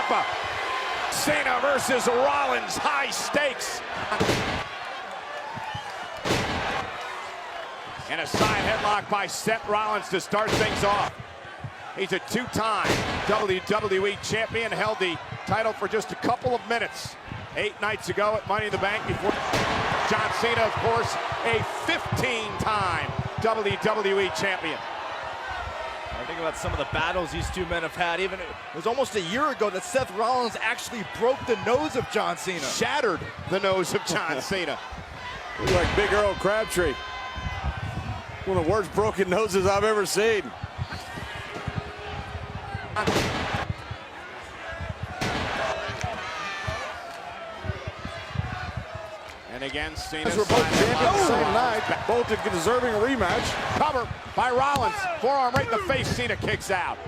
Ciampa. Cena versus Rollins, high stakes. And a side headlock by Seth Rollins to start things off. He's a two-time WWE champion, held the title for just a couple of minutes 8 nights ago at Money in the Bank before John Cena, of course, a 15-time WWE champion. I think about some of the battles these two men have had. Even it was almost a year ago that Seth Rollins actually broke the nose of John Cena. Shattered the nose of John Cena. Looks like Big Earl Crabtree. One of the worst broken noses I've ever seen. And again, Cena's We're both champions the same night. Both deserving a rematch. Cover by Rollins. Forearm right in the face. Cena kicks out.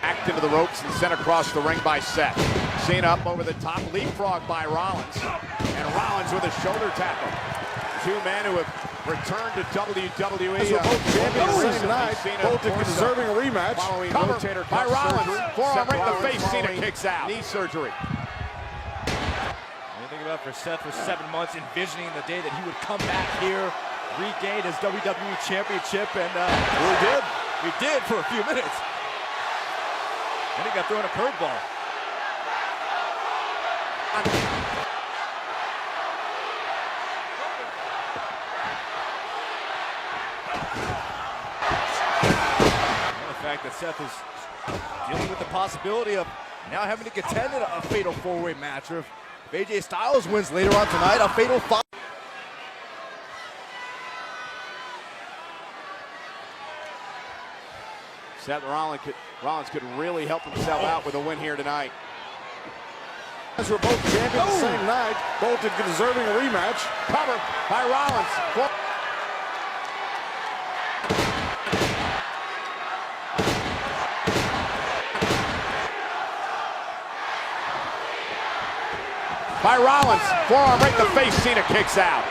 Backed into the ropes and sent across the ring by Seth. Cena up over the top. Leapfrog by Rollins. And Rollins with a shoulder tackle. Two men who have returned to WWE. We're both champions the same night. Both deserving a rematch. Cover by Rollins. Forearm right in the face. Cena kicks out. Knee surgery. Think about for Seth for 7 months, envisioning the day that he would come back here, regain his WWE Championship, and we did for a few minutes. And he got thrown a curveball. The fact that Seth is dealing with the possibility of now having to contend in a fatal four-way match, or if AJ Styles wins later on tonight, a fatal five. Seth Rollins could really help himself out with a win here tonight. As we're both champions the same night, both deserving a rematch. Cover by Rollins. By Rollins, forearm right in the face, Cena kicks out.